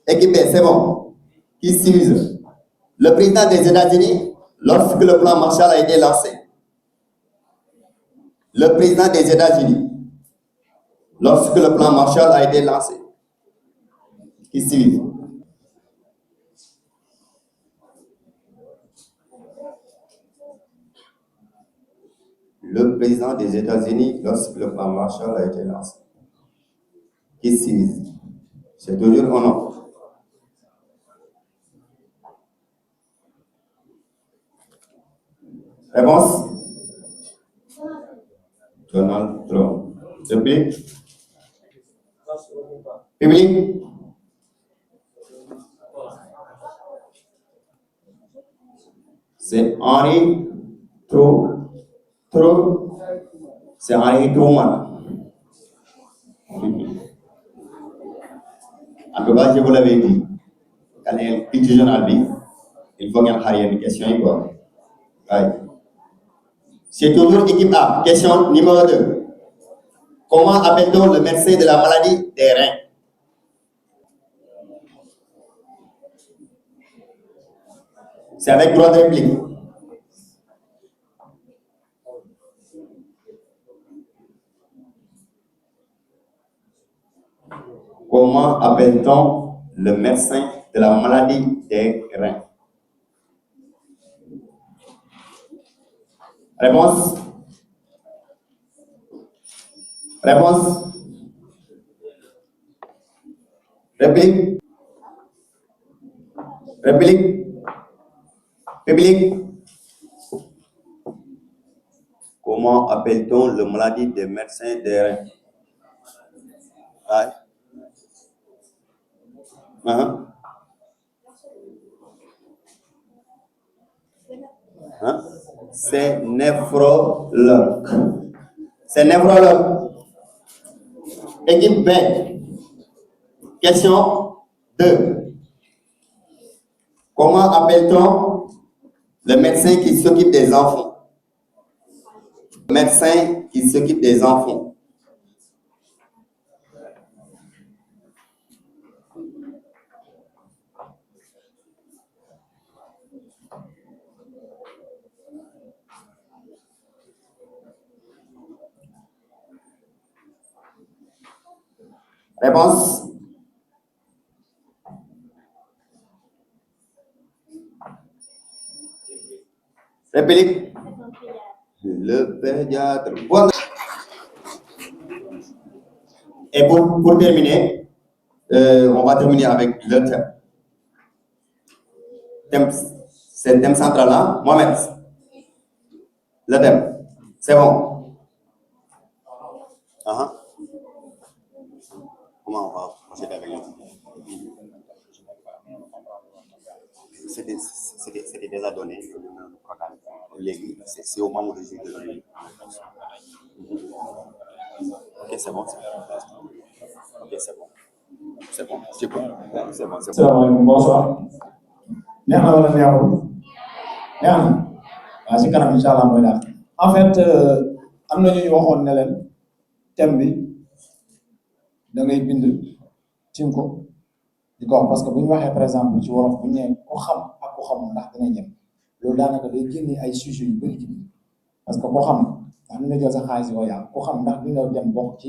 Équipe B, c'est bon. Qui s'use? Le président des États-Unis, lorsque le plan Marshall a été lancé. Le président des États-Unis, lorsque le plan Marshall a été lancé. Qui s'use? Le président des États-Unis, lorsque le plan Marshall a été lancé. Qui s'use? C'est toujours un nom. Réponse? Donald Trump. Public? Public? C'est Henry c'est Henry Truman. En tout cas, je vous l'avais dit. Quand il y a une culture générale, il faut qu'il y ait une question. C'est toujours équipe A. Question numéro 2. Comment appelle-t-on le médecin de la maladie des reins? C'est avec droit de réplique. Comment appelle-t-on le médecin de la maladie des reins? Réponse? Réponse? Réplique? Réplique? Public? Comment appelle-t-on la maladie des médecins des reins? Ouais. C'est néphrologue. C'est néphrologue. Équipe B. Question 2. Comment appelle-t-on le médecin qui s'occupe des enfants? Le médecin qui s'occupe des enfants. Réponse? Réplique? Le pédiatre. Bon. Et pour terminer, on va terminer avec le thème. C'est le thème central là. Mohamed. Le thème. C'est bon. Comment on va procéder avec le c'était déjà donné le programme. C'est au moment de juger de donner. Ok, c'est bon. Ok, c'est bon. C'est bon. C'est bon. C'est bon. C'est bon. Salaamaaleykum, bonsoir. neex na wala neexul neex na waaw si kanam incha allah mooy daal en fait am na ñu waxoon ne leen thème bi da ngay bind tim ko di ko wax parce que bu ñu waxee par exemple ci wolof bu ñu nee ku xam ak ku xamul ndax dina ñem loolu daanaka day génne ay sujets yu bëri ci biir parce que ku xam ndax di nga jël sa xaalis yoo yàgg ku xam ndax di nga dem bokk ci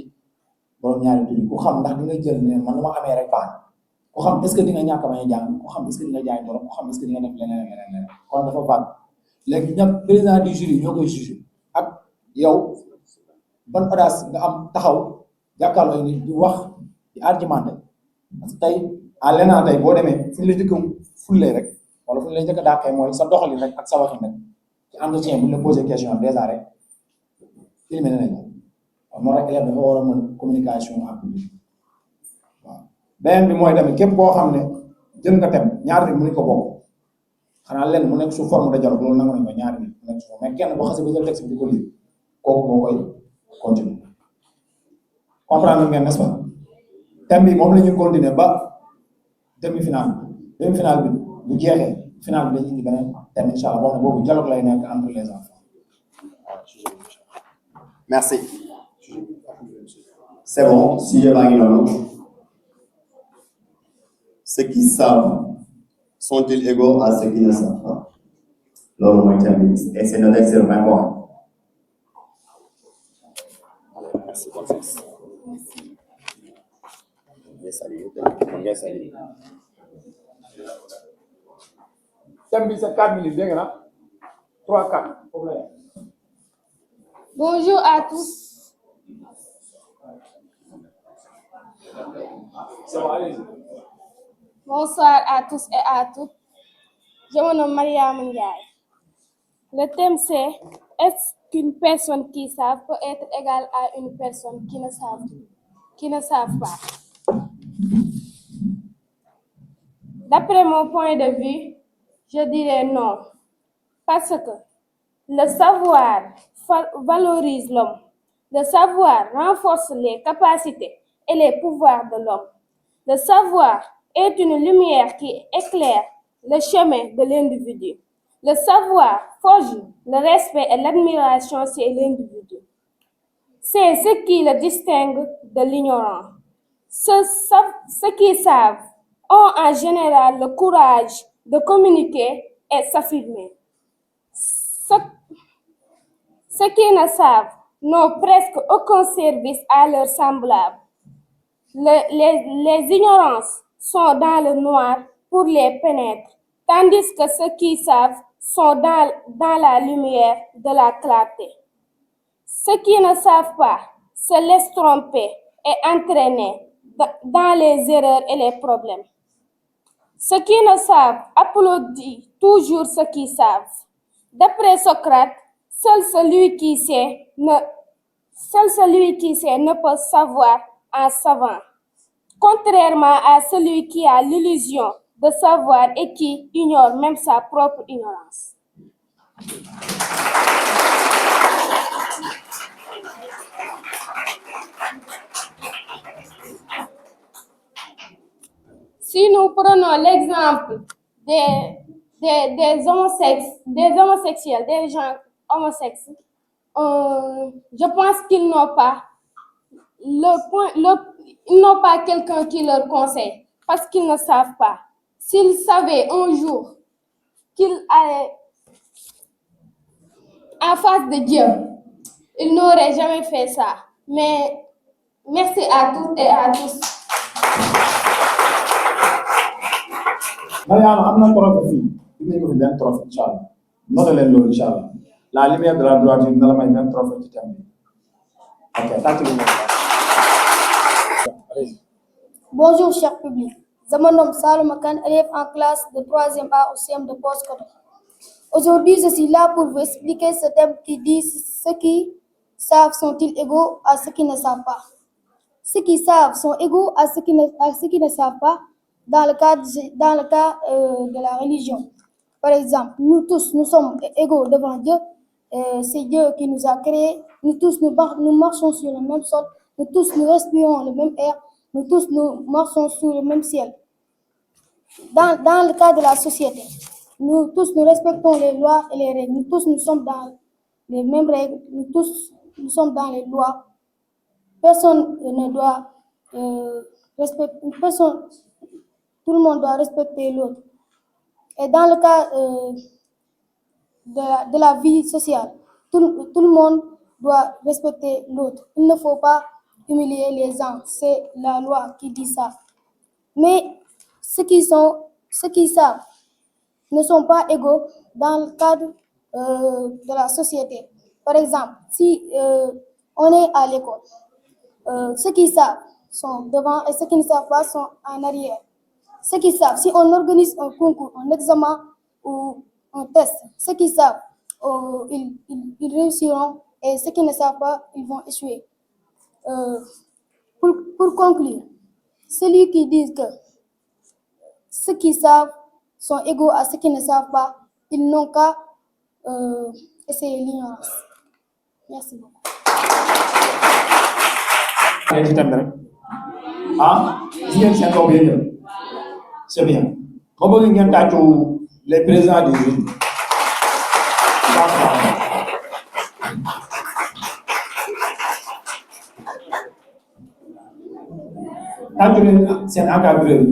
borom ñaari tur ku xam ndax di nga jël ne man lu ma amee rek baax ku xam est-ce que di nga ñàkk a bañ a jàng ku xam est-ce que di nga jaay borom ku xam est-ce que di nga def leneen kon dafa vague léegi ñam président du jury ñoo koy jugé ak yow ban audace nga am taxaw jàkkaarloo nit di wax di argumenté parce que tey à l'ENA tey boo demee fu ñu la njëkk a fullee rek wala fu ñu la njëkk a dàqee mooy sa doxalin rek ak sa waxin rek ci entretien bu ñu la posé question déjà rek éliminé nañ waaw moo tax élève dafa war a mën communication ak public waaw beneen bi mooy tamit képp koo xam ne jël nga tem ñaari nit mënuñ ko bokk xanaa lenn mu nekk sous forme de dialogue loolu nangu nañ ko ñaari nit mu nekk sous mais kenn boo xasee ba jël texte bi di ko lire kooku moo koy continuer comprendre ngeen n'est-ce pas thème bi moom la ñuy continuer ba demi-finale bi bu jeexee finale bi dañuy indi beneen thème incha allah boo xam ne boobu dialogue lay nekk entre les enfants. Merci. C'est bon, sujet baa ngi noonu. Ceux qui savent sont-ils égaux à ceux qui ne savent pas? Loolu mooy thème bi et c'est notre excellent point. Merci, bonne chance. Salut. thème bi c'est 4 minutes dégg nga 3-4. Bonjour à tous. Bonsoir à tous et à toutes. Je me nomme Mariam Ndiaye. Le thème c'est est-ce qu'une personne qui savent peut être égale à une personne qui ne savent pas? D'après mon point de vue, je dirais non. Parce que le savoir valorise l'homme. Le savoir renforce les capacités et les pouvoirs de l'homme. Le savoir est une lumière qui éclaire le chemin de l'individu. Le savoir forge le respect et l'admiration chez l'individu. C'est ce qui le distingue de l'ignorant. Ceux qui savent ont en général le courage de communiquer et s'affirmer. Ceux qui ne savent n'ont presque aucun service à leurs semblables. Les ignorances sont dans le noir pour les pénétrer, tandis que ceux qui savent sont dans la lumière de la clarté. Ceux qui ne savent pas se laissent tromper et entraîner dans les erreurs et les problèmes. Ceux qui ne savent applaudissent toujours ceux qui savent. D'après Socrate, seul celui qui sait ne peut savoir en savant, contrairement à celui qui a l'illusion de savoir et qui ignore même sa propre ignorance. Si nous prenons l'exemple des homosexuels, des gens homosexuels, je pense qu'ils n'ont pas ils n'ont pas quelqu'un qui leur conseille parce qu'ils ne savent pas. S'ils savaient un jour qu'ils allaient en face de Dieu, ils n'auraient jamais fait ça. Mais merci à toutes et à tous. Mariama am na trophée fii dinañ ko fi benn trophée incha allah noté leen loolu incha allah la lumière de la droiture na la may benn trophée ci thème bi ok tàcc leen. Bonjour cher public, je me nomme Saloum Kane, élève en classe de 3e A au CM de Paoskoto. Aujourd'hui, je suis là pour vous expliquer ce thème qui dit savent sont-ils égaux à ceux qui ne savent pas? Ceux qui savent sont égaux à ceux qui ne savent pas dans le cas de la religion. Par exemple, nous tous, nous sommes égaux devant Dieu. C'est Dieu qui nous a créés. Nous tous, nous marchons sur le même sol. Nous tous, nous respirons le même air. Nous tous, nous marchons sous le même ciel. Dans le cas de la société, nous tous, nous respectons les lois et les règles. Nous tous, nous sommes dans les mêmes règles. Nous tous, nous sommes dans les lois. Personne ne doit respecter, tout le monde doit respecter l'autre. Et dans le cas de la vie sociale, tout le monde doit respecter l'autre. Il ne faut pas humilier les gens, c'est la loi qui dit ça. Mais ceux qui savent ne sont pas égaux dans le cadre de la société. Par exemple, si on est à l'école, ceux qui savent sont devant et ceux qui ne savent pas sont en arrière. Ceux qui savent, si on organise un concours, un examen ou un test, ceux qui savent, ils réussiront et ceux qui ne savent pas, ils vont échouer. Pour conclure, celui qui dit que ceux qui savent sont égaux à ceux qui ne savent pas, ils n'ont qu'à essayer l'ignorance. Merci beaucoup. C'est bien. Comment vous avez les présidents du jury? C'est un encadré.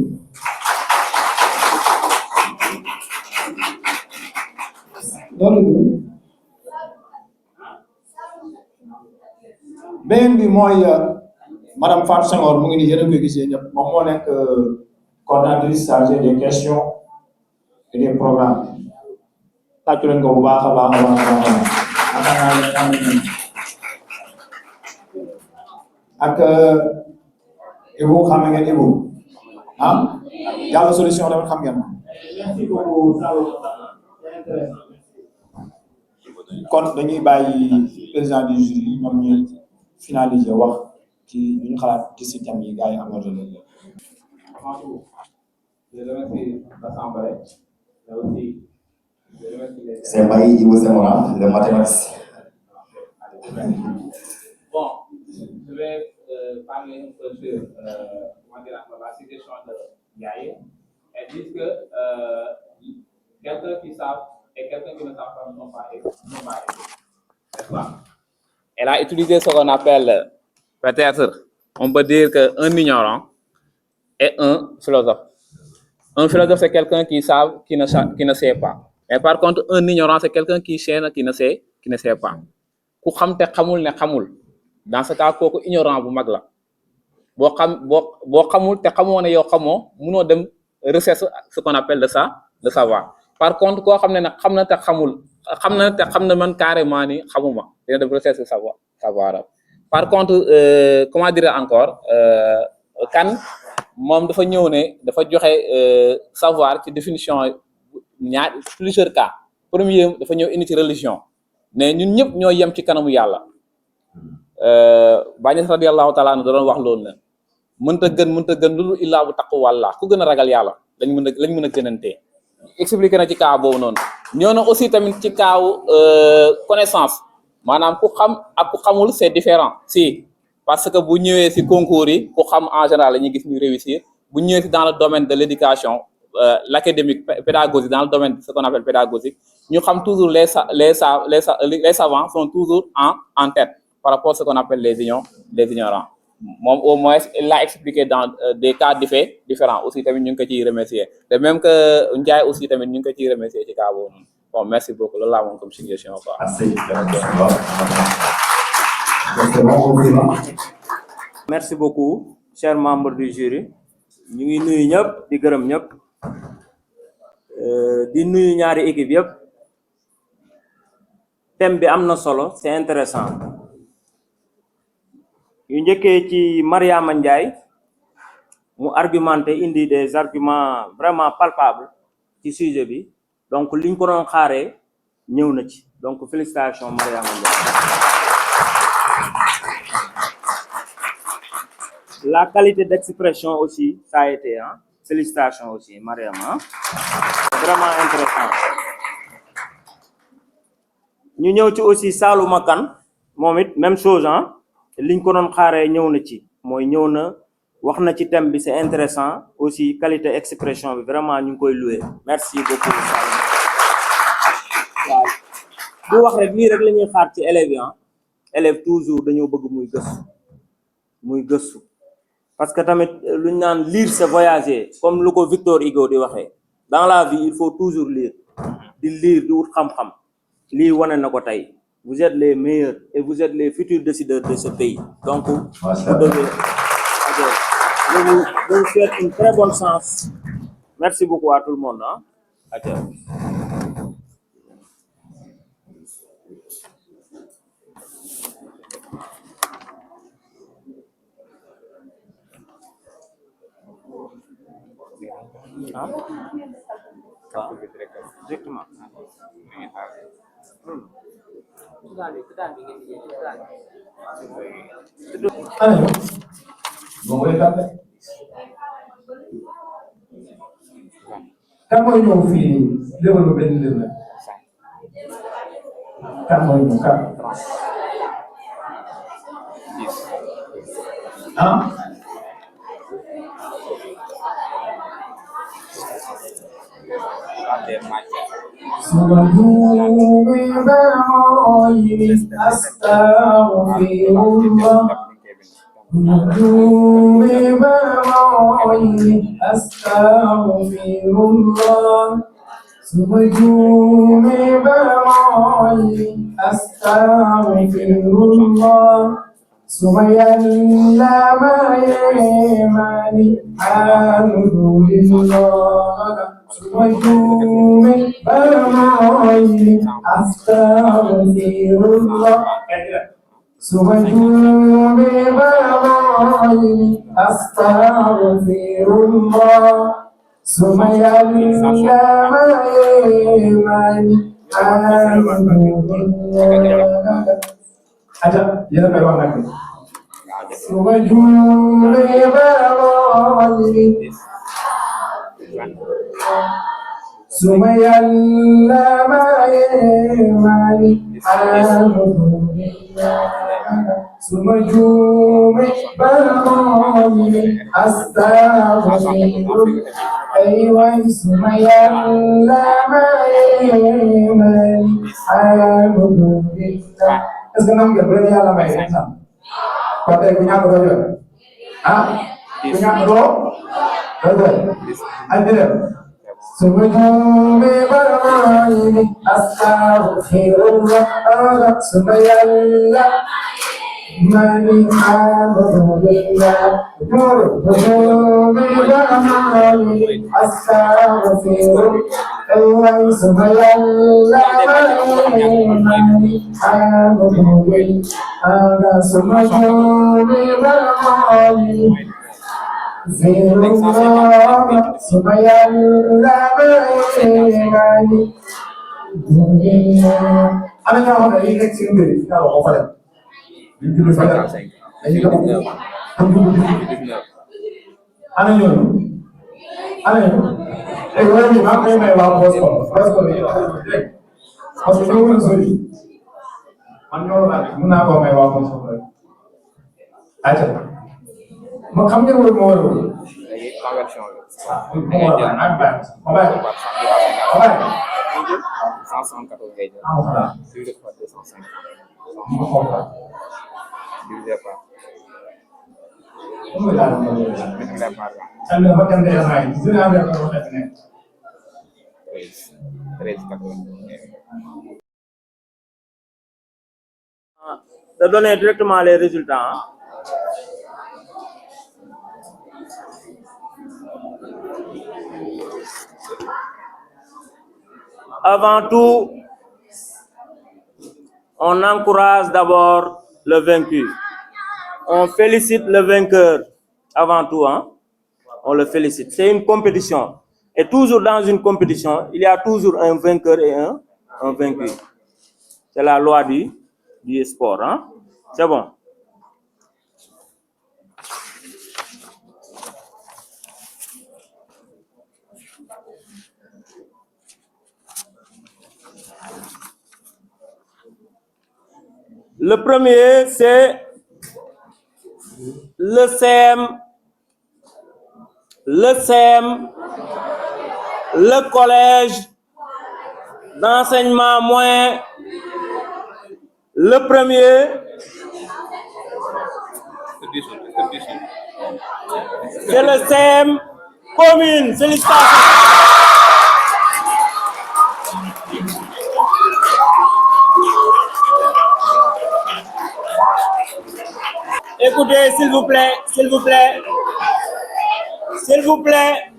Ben bi mooy madame Fatou Senghor mu ngi nii yéen a koy gisee ñëpp moom moo nekk coordinatrice chargée des questions et des programmes tàccu leen ko bu baax a baax ak Ibou xam ngeen Ibou ah Diallo solution tamit xam ngeen kon dañuy bàyyi président du jury ñoom ñu finaliser wax ci ñu xalaat ci système yi gars yi abordé leen. Je remercie l'Assemblée, mais aussi je remercie les... C'est Maï Ibo Semora, le mathématicien. Bon, je vais parler un peu sur la situation de Yaye et dire que quelqu'un qui savent et quelqu'un qui ne savent pas ne sont pas égaux. N'est-ce pas? Elle a utilisé ce qu'on appelle, peut-être, on peut dire qu'un ignorant est un philosophe. Un philosophe, c'est quelqu'un qui ne sait pas. Mais par contre, un ignorant, c'est quelqu'un qui ne sait pas. Ku xam te xamul ne xamul. Dans ce cas, kooku ignorant bu mag la. Boo xamul te xamoo ne yow xamoo, munoo dem recherche ce qu'on appelle le savoir. Par contre, koo xam ne nag xam na te xamul, xam na man carrément ni xamuma. Dina dem recherche savoir. Par contre, comment dire encore, kan moom dafa ñëw ne dafa joxe savoir ci définition plusieurs cas. Premier dafa ñëw indi ci religion ne ñun ñëpp ñoo yem ci kanamu yàlla. Baay Ñas radiyallahu taala da doon wax loolu ne mënta gën lu dul illaa bu taqu wàlla ku gën a ragal yàlla lañ mën a gënantee. Expliqué na ci cas boobu noonu. ñëw na aussi tamit ci kaawu connaissance maanaam ku xam ak ku xamul c'est différent si. Parce que bu ñëwee ci concours yi ku xam en général la ñuy gis ñu réussir bu ñëwee ci dans le domaine de l'éducation l'académique pédagogique dans le domaine de ce qu'on appelle pédagogique ñu xam toujours les savants sont toujours en tête par rapport à ce qu'on appelle les ignorants. Moom au moins il l'a expliqué dans des cas différents aussi tamit ñu ngi ko ciy remercier de même que Ndiaye aussi tamit ñu ngi ko ciy remercier ci cas boobu. Bon, merci beaucoup loolu laa moom comme suggestion quoi. Merci beaucoup, chers membres du jury. Ñu ngi nuyu ñëpp di gërëm ñëpp di nuyu ñaari équipe yëpp. Thème bi am na solo, c'est intéressant. Yu njëkkee ci Mariama Ndiaye mu argumenté indi des arguments vraiment palpables ci sujet bi. Donc liñ ko doon xaaree ñëw na ci. Donc félicitations Mariama Ndiaye. La qualité d'expression aussi, ça a été, hein. Félicitations aussi, Mariam, hein. Vraiment intéressant. Ñu ñëw ci aussi Salou Makan, momit même chose, hein. Liñ ko doon xaaree ñëw na ci, mooy ñëw na wax na ci thème bi, c'est intéressant aussi qualité expression bi vraiment ñu ngi koy louer. Merci beaucoup Salou. Waaw du wax rek lii rek la ñuy xaar ci élèves yi, hein. Élève toujours dañoo bëgg muy gëstu parce que tamit lu ñu naan lire c'est voyager comme lu ko Victor Hugo di waxee dans la vie il faut toujours lire di lire di wut xam-xam lii wane na ko tey vous êtes les meilleurs et vous êtes les futurs décideurs de ce pays donc vous devez je vous souhaite une très bonne chance. Merci beaucoup à tout le monde, hein. Directement. Kan mooy ñëw fii léwal ba benn léw la kan mooy ñëw kan ah suma juume ba mooy astaghfirullah Aja, ya me van a es que no me quiero ya la mañana. Cuando hay cuñado de yo, ah, cuñado, ¿verdad? Ahí viene. Sumajumi barai astaghfirullah sumayalla mani alhamdulillah sumajumi barai astaghfirullah sumayalla mani alhamdulillah sumajumi barai Zirullah sumayalla mani ana ñoo xam ne dañuy nekk ci mbir yi ñoo ko fa dem ñu julli fajar dañuy ko ana ñooñu léegi wala ñu maa koy may waa Boston yi parce que ñoo mën a sori man ñoo la mën naa koo may waa Boston rek ayca ma xam ngeen wala ma war a wala conversion la. ma war a ak bàyyi ma bàyyi 174 ngay jël. divisé par 205. ma xool la divisé par. comme daal ma multiplié par 20. am na fa dem de yaay dina am ko wax ne 13,80. De donner directement les résultats, hein. Avant tout, on encourage d'abord le vaincu. On félicite le vainqueur avant tout, hein. On le félicite. C'est une compétition. Et toujours dans une compétition, il y a toujours un vainqueur et un vaincu. C'est la loi du sport, hein. C'est bon. Le premier, c'est le CEM, le collège d'enseignement moyen. Le premier, c'est le CEM commune. Félicitations. Écoutez, s'il vous plaît, s'il vous plaît, s'il vous plaît.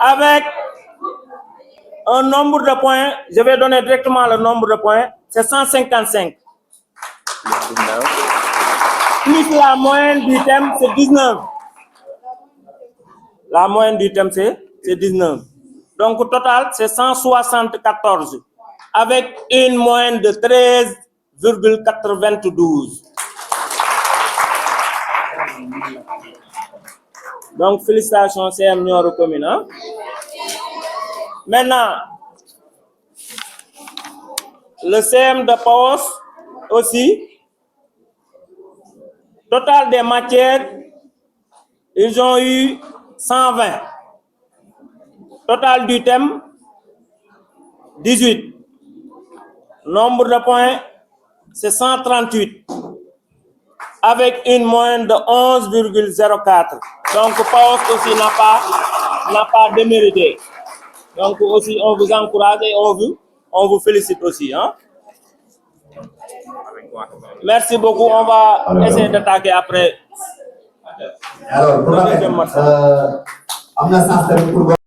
Avec un nombre de points, je vais donner directement le nombre de points, c'est 155. Plus la moyenne du thème, c'est 19. La moyenne du thème, c'est 19. Donc, au total, c'est 174. Avec une moyenne de 13,92. Donc, félicitations, CM Nioro Commune. Hein? Maintenant, le CM de Paos aussi, total des matières, ils ont eu 120. Total du thème, 18. Nombre de points, c'est 138. Avec une moyenne de 11,04. Donc, Paos aussi n'a pas démérité. Donc, aussi, on vous encourage et on vous félicite aussi. Hein? Merci beaucoup. On va essayer d'attaquer après. Alors, pour